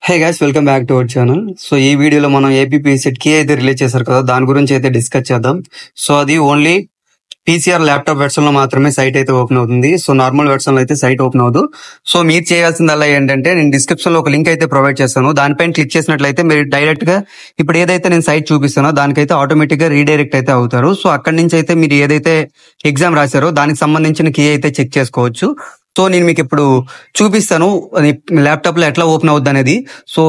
Hey guys, welcome back to our channel. So ఈ వీడియోలో మనం ఏపీపీ సెట్ కి అయితే రిలీజ్ చేశారు కదా, దాని గురించి అయితే డిస్కస్ చేద్దాం. సో అది ఓన్లీ పీసీఆర్ ల్యాప్టాప్ వెర్షన్ లో మాత్రమే సైట్ అయితే ఓపెన్ అవుతుంది. సో నార్మల్ వెర్షన్ లో అయితే సైట్ ఓపెన్ అవ్వదు. సో మీరు చేయాల్సిందల్లా ఏంటంటే, నేను డిస్క్రిప్షన్ లో ఒక లింక్ అయితే ప్రొవైడ్ చేస్తాను. దానిపైన క్లిక్ చేసినట్లయితే మీరు డైరెక్ట్ గా ఇప్పుడు ఏదైతే నేను సైట్ చూపిస్తానో దానికైతే ఆటోమేటిక్ గా రీడైరెక్ట్ అయితే అవుతారు. సో అక్కడి నుంచి అయితే మీరు ఏదైతే ఎగ్జామ్ రాశారో దానికి సంబంధించిన కీ అయితే చెక్ చేసుకోవచ్చు. సో నేను మీకు ఇప్పుడు చూపిస్తాను అది ల్యాప్టాప్ లో ఎట్లా ఓపెన్ అవుద్ది అనేది. సో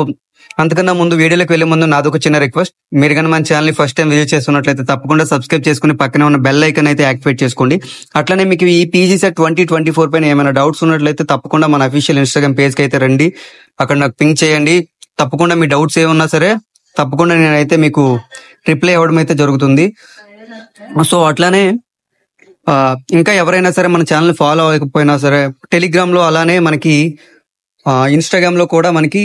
అంతకన్నా ముందు వీడియోలోకి వెళ్లే ముందు నాదొక చిన్న రిక్వెస్ట్. మీరు కనుక మన ఛానల్ ని ఫస్ట్ టైం విజిట్ చేస్తున్నట్లయితే తప్పకుండా సబ్స్క్రైబ్ చేసుకుని పక్కనే ఉన్న బెల్ ఐకాన్ అయితే యాక్టివేట్ చేసుకోండి. అట్లనే మీకు ఈ పీజీ సెట్ 2024 పైన ఏమైనా డౌట్స్ ఉన్నట్లయితే తప్పకుండా మన అఫీషియల్ ఇన్స్టాగ్రామ్ పేజ్ కి అయితే రండి. అక్కడ నాకు పింక్ చేయండి. తప్పకుండా మీ డౌట్స్ ఏమన్నా సరే తప్పకుండా నేనైతే మీకు రిప్లై ఇవ్వడం అయితే జరుగుతుంది. సో అట్లానే ఇంకా ఎవరైనా సరే మన ఛానల్ ఫాలో అవ్వకపోయినా సరే టెలిగ్రామ్ లో అలానే మనకి ఇన్స్టాగ్రామ్ లో కూడా మనకి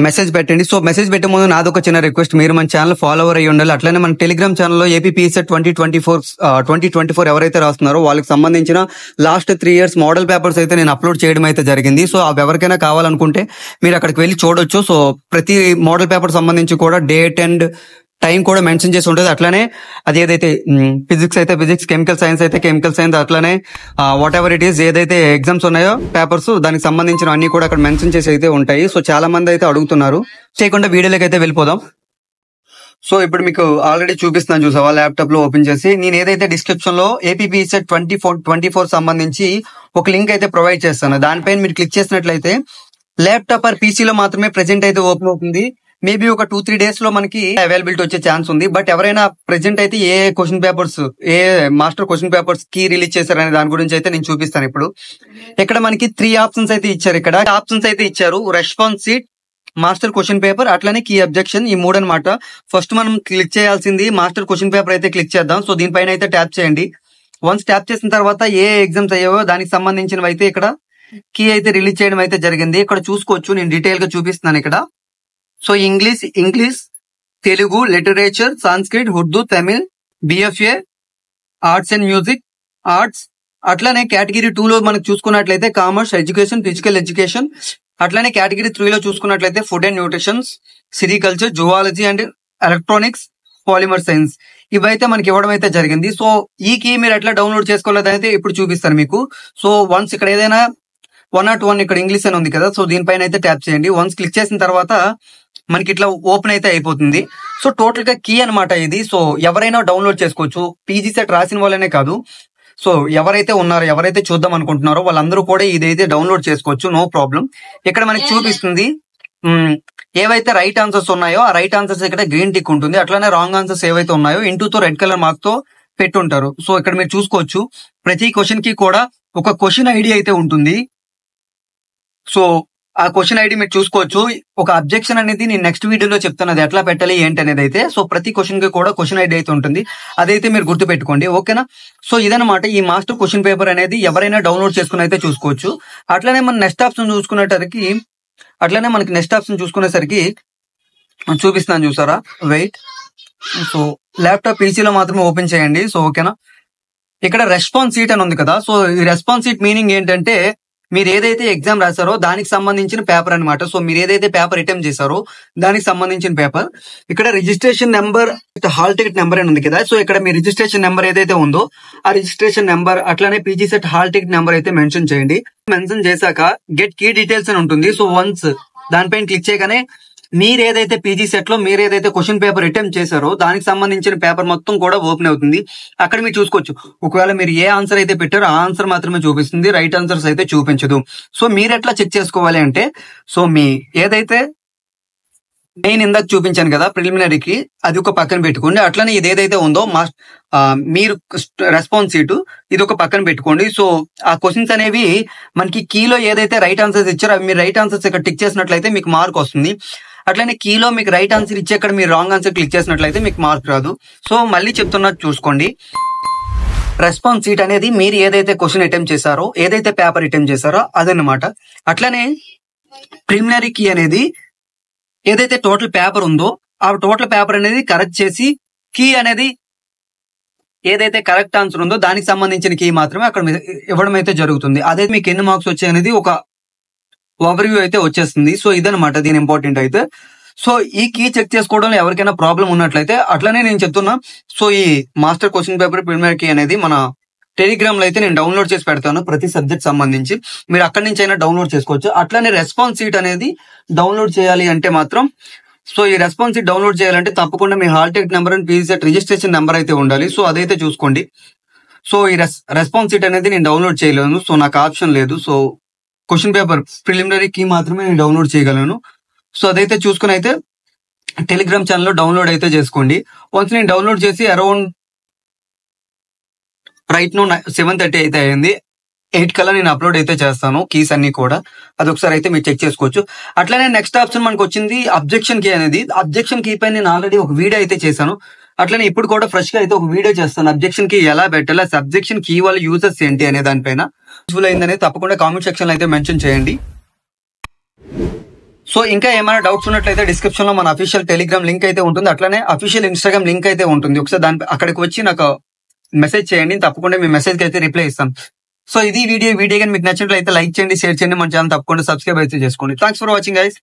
మెసేజ్ పెట్టండి. సో మెసేజ్ పెట్టే ముందు నాదొక చిన్న రిక్వెస్ట్, మీరు మన ఛానల్ ఫాలోవర్ అయ్యి ఉండాలి. అట్లనే మన టెలిగ్రామ్ ఛానల్లో ఏపీపీఎస్సెట్ 2024 ఎవరైతే రాస్తున్నారో వాళ్ళకి సంబంధించిన లాస్ట్ 3 years మోడల్ పేపర్స్ అయితే నేను అప్లోడ్ చేయడం అయితే జరిగింది. సో అవి ఎవరికైనా కావాలనుకుంటే మీరు అక్కడికి వెళ్ళి చూడొచ్చు. సో ప్రతి మోడల్ పేపర్ సంబంధించి కూడా డేట్ అండ్ టైం కూడా మెన్షన్ చేసి ఉంటుంది. అట్లానే అది ఏదైతే ఫిజిక్స్ అయితే ఫిజిక్స్, కెమికల్ సైన్స్ అయితే కెమికల్ సైన్స్, అట్లానే వాట్ ఎవర్ ఇట్ ఈస్ ఏదైతే ఎగ్జామ్స్ ఉన్నాయో పేపర్స్ దానికి సంబంధించిన అన్ని కూడా అక్కడ మెన్షన్ చేసి అయితే ఉంటాయి. సో చాలా మంది అయితే అడుగుతున్నారు. చేయకుండా వీడియోలోకి అయితే వెళ్ళిపోదాం. సో ఇప్పుడు మీకు ఆల్రెడీ చూపిస్తున్నాను, చూసావా ల్యాప్టాప్ లో ఓపెన్ చేసి. నేను ఏదైతే డిస్క్రిప్షన్ లో ఏపీపీఎస్సెట్ 2024 సంబంధించి ఒక లింక్ అయితే ప్రొవైడ్ చేస్తాను. దానిపైన మీరు క్లిక్ చేసినట్లయితే ల్యాప్టాప్ ఆర్ పీసీలో మాత్రమే ప్రెజెంట్ అయితే ఓపెన్ అవుతుంది. మేబీ ఒక 2-3 days లో మనకి అవైలబిలిటీ వచ్చే ఛాన్స్ ఉంది. బట్ ఎవరైనా ప్రెజెంట్ అయితే ఏ క్వశ్చన్ పేపర్స్, ఏ మాస్టర్ క్వశ్చన్ పేపర్స్ కి రిలీజ్ చేశారనే దాని గురించి అయితే నేను చూపిస్తాను. ఇప్పుడు ఇక్కడ మనకి 3 ఆప్షన్స్ అయితే ఇచ్చారు. ఇక్కడ ఆప్షన్స్ అయితే ఇచ్చారు: response sheet, master question paper, అట్లానే కీ అబ్జెక్షన్. ఈ 3 అనమాట. ఫస్ట్ మనం క్లిక్ చేయాల్సింది మాస్టర్ క్వశ్చన్ పేపర్ అయితే క్లిక్ చేద్దాం. సో దీనిపైన అయితే ట్యాప్ చేయండి. వన్స్ ట్యాప్ చేసిన తర్వాత ఏ ఎగ్జామ్స్ అయ్యావో దానికి సంబంధించినవి అయితే ఇక్కడ కీ అయితే రిలీజ్ చేయడం అయితే జరిగింది. ఇక్కడ చూసుకోవచ్చు, నేను డీటెయిల్ గా చూపిస్తున్నాను ఇక్కడ. So English, Telugu, literature, Sanskrit, Urdu, Tamil, BFA, arts and music, arts. అట్లానే కేటగిరీ 2 లో మనకు చూసుకున్నట్లయితే కామర్స్, ఎడ్యుకేషన్, ఫిజికల్ ఎడ్యుకేషన్. అట్లానే కేటగిరీ 3 లో చూసుకున్నట్లయితే food and nutritions, sericulture, zoology and electronics, polymer science. ఇవైతే మనకి ఇవ్వడం అయితే జరిగింది. సో ఈ కీ మీరు ఎట్లా డౌన్లోడ్ చేసుకోలేదైతే ఇప్పుడు చూపిస్తాను మీకు. సో వన్స్ ఇక్కడ ఏదైనా 101 ఇక్కడ ఇంగ్లీష్ అని ఉంది కదా, సో దీనిపైన అయితే ట్యాప్ చేయండి. వన్స్ క్లిక్ చేసిన తర్వాత మనకి ఇట్లా ఓపెన్ అయితే అయిపోతుంది. సో టోటల్ గా కీ అనమాట ఇది. సో ఎవరైనా డౌన్లోడ్ చేసుకోవచ్చు. పీజీ సెట్ రాసిన వాళ్ళనే కాదు, సో ఎవరైతే ఉన్నారో, ఎవరైతే చూద్దాం అనుకుంటున్నారో వాళ్ళందరూ కూడా ఇదైతే డౌన్లోడ్ చేసుకోవచ్చు, నో ప్రాబ్లం. ఇక్కడ మనకి చూపిస్తుంది ఏవైతే రైట్ ఆన్సర్స్ ఉన్నాయో ఆ రైట్ ఆన్సర్స్ ఇక్కడ గ్రీన్ టిక్ ఉంటుంది. అట్లానే రాంగ్ ఆన్సర్స్ ఏవైతే ఉన్నాయో ఇంటూతో రెడ్ కలర్ మార్క్ తో పెట్టుంటారు. సో ఇక్కడ మీరు చూసుకోవచ్చు, ప్రతి క్వశ్చన్ కి కూడా ఒక క్వశ్చన్ ఐడి అయితే ఉంటుంది. సో ఆ క్వశ్చన్ ఐడి మీరు చూసుకోవచ్చు. ఒక అబ్జెక్షన్ అనేది నేను నెక్స్ట్ వీడియోలో చెప్తాను, అది ఎట్లా పెట్టాలి ఏంటి అనేది అయితే. సో ప్రతి క్వశ్చన్ కి కూడా క్వశ్చన్ ఐడి అయితే ఉంటుంది, అదైతే మీరు గుర్తు పెట్టుకోండి, ఓకేనా. సో ఇదనమాట ఈ మాస్టర్ క్వశ్చన్ పేపర్ అనేది ఎవరైనా డౌన్లోడ్ చేసుకుని అయితే చూసుకోవచ్చు. అట్లనే మన నెక్స్ట్ ఆప్షన్ చూసుకునేసరికి చూపిస్తున్నాను, చూసారా, వెయిట్. సో ల్యాప్టాప్ పీసీలో మాత్రమే ఓపెన్ చేయండి. సో ఓకేనా. ఇక్కడ రెస్పాన్స్ షీట్ అని ఉంది కదా, సో ఈ రెస్పాన్స్ షీట్ మీనింగ్ ఏంటంటే మీరు ఏదైతే ఎగ్జామ్ రాశారో దానికి సంబంధించిన పేపర్ అనమాట. సో మీరు ఏదైతే పేపర్ అటెంప్ట్ చేశారో దానికి సంబంధించిన పేపర్. ఇక్కడ registration number, hall ticket number అని ఉంది కదా, సో ఇక్కడ మీ రిజిస్ట్రేషన్ నెంబర్ ఏదైతే ఉందో ఆ రిజిస్ట్రేషన్ నెంబర్ అట్లానే PG set hall ticket number అయితే మెన్షన్ చేయండి. మెన్షన్ చేశాక గెట్ కీ డీటెయిల్స్ అని ఉంటుంది. సో వన్స్ దానిపైన క్లిక్ చేయగానే మీరు ఏదైతే పీజీ సెట్ లో మీరు ఏదైతే క్వశ్చన్ పేపర్ అటెంప్ట్ చేశారో దానికి సంబంధించిన పేపర్ మొత్తం కూడా ఓపెన్ అవుతుంది. అక్కడ మీరు చూసుకోవచ్చు, ఒకవేళ మీరు ఏ ఆన్సర్ అయితే పెట్టారో ఆ ఆన్సర్ మాత్రమే చూపిస్తుంది, రైట్ ఆన్సర్స్ అయితే చూపించదు. సో మీరు ఎట్లా చెక్ చేసుకోవాలి అంటే, సో మీ ఏదైతే నేను ఇందాక చూపించాను కదా ప్రిలిమినరీకి, అది ఒక పక్కన పెట్టుకోండి. అట్లనే ఇది ఏదైతే ఉందో మీరు రెస్పాన్స్ షీట్ ఇది ఒక పక్కన పెట్టుకోండి. సో ఆ క్వశ్చన్స్ అనేవి మనకి కీలో ఏదైతే రైట్ ఆన్సర్స్ ఇచ్చారో అవి మీరు రైట్ ఆన్సర్స్ ఇక్కడ టిక్ చేసినట్లయితే మీకు మార్క్ వస్తుంది. అట్లనే కీలో మీకు రైట్ ఆన్సర్ ఇచ్చి అక్కడ మీరు రాంగ్ ఆన్సర్ క్లిక్ చేసినట్లయితే మీకు మార్క్ రాదు. సో మళ్ళీ చెప్తున్నట్టు చూసుకోండి, రెస్పాన్స్ షీట్ అనేది మీరు ఏదైతే క్వశ్చన్ అటెంప్ట్ చేశారో, ఏదైతే పేపర్ అటెంప్ట్ చేశారో అదనమాట. అట్లనే ప్రిలిమినరీ కీ అనేది ఏదైతే టోటల్ పేపర్ ఉందో ఆ టోటల్ పేపర్ అనేది కరెక్ట్ చేసి కీ అనేది ఏదైతే కరెక్ట్ ఆన్సర్ ఉందో దానికి సంబంధించిన కీ మాత్రమే అక్కడ ఇవ్వడం అయితే జరుగుతుంది. అదే మీకు ఎన్ని మార్క్స్ వచ్చాయి అనేది ఒక ఓవర్ వ్యూ అయితే వచ్చేస్తుంది. సో ఇదనమాట దీని ఇంపార్టెంట్ అయితే. సో ఈ కీ చెక్ చేసుకోవడంలో ఎవరికైనా ప్రాబ్లం ఉన్నట్లయితే అట్లనే నేను చెప్తున్నా. సో ఈ master question paper preliminary key అనేది మన టెలిగ్రామ్ లో అయితే నేను డౌన్లోడ్ చేసి పెడతాను ప్రతి సబ్జెక్ట్ సంబంధించి. మీరు అక్కడి నుంచి అయినా డౌన్లోడ్ చేసుకోవచ్చు. అట్లానే రెస్పాన్స్ షీట్ అనేది డౌన్లోడ్ చేయాలి అంటే మాత్రం, సో ఈ రెస్పాన్స్ షీట్ డౌన్లోడ్ చేయాలంటే తప్పకుండా మీ hall ticket number and PGCET registration number అయితే ఉండాలి. సో అదైతే చూసుకోండి. సో ఈ రెస్పాన్స్ షీట్ అనేది నేను డౌన్లోడ్ చేయలేను. సో నాకు ఆప్షన్ లేదు. So question paper preliminary key మాత్రమే నేను డౌన్లోడ్ చేయగలను. సో అదైతే చూసుకుని అయితే టెలిగ్రామ్ ఛానల్లో డౌన్లోడ్ అయితే చేసుకోండి. వన్స్ నేను డౌన్లోడ్ చేసి అరౌండ్ రైట్ నో 7:30 అయితే అయింది. 8 కల్లా నేను అప్లోడ్ అయితే చేస్తాను కీస్ అన్ని కూడా. అది ఒకసారి అయితే మీరు చెక్ చేసుకోవచ్చు. అట్లనే నెక్స్ట్ ఆప్షన్ మనకు వచ్చింది అబ్జెక్షన్ కీ అనేది. అబ్జెక్షన్ కీ పై నేను ఆల్రెడీ ఒక వీడియో అయితే చేశాను. అట్లనే ఇప్పుడు కూడా ఫ్రెష్ గా అయితే ఒక వీడియో చేస్తాను. అబ్జెక్షన్ కీ ఎలా పెట్టాలి, అబ్జెక్షన్ కీ వాళ్ళ యూజర్స్ ఏంటి అనే దానిపైన. యూజ్ఫుల్ అయిందనేది తప్పకుండా కామెంట్ సెక్షన్ లో అయితే మెన్షన్ చేయండి. సో ఇంకా ఏమైనా డౌట్స్ ఉన్నట్లయితే డిస్క్రిప్షన్ లో మన అఫీషియల్ టెలిగ్రామ్ లింక్ అయితే ఉంటుంది. అట్లనే అఫీషియల్ ఇన్స్టాగ్రామ్ లింక్ అయితే ఉంటుంది. ఒకసారి అక్కడికి వచ్చి నాకు మెసేజ్ చేయండి. తప్పకుండా మీ మెసేజ్ కి అయితే రిప్లై ఇస్తాను. సో ఇది వీడియో కానీ మీకు నచ్చినట్లయితే లైక్ చేయండి, షేర్ చేయండి. మన ఛానల్ తప్పకుండా సబ్స్క్రైబ్ అయితే చేసుకోండి. Thanks for watching guys.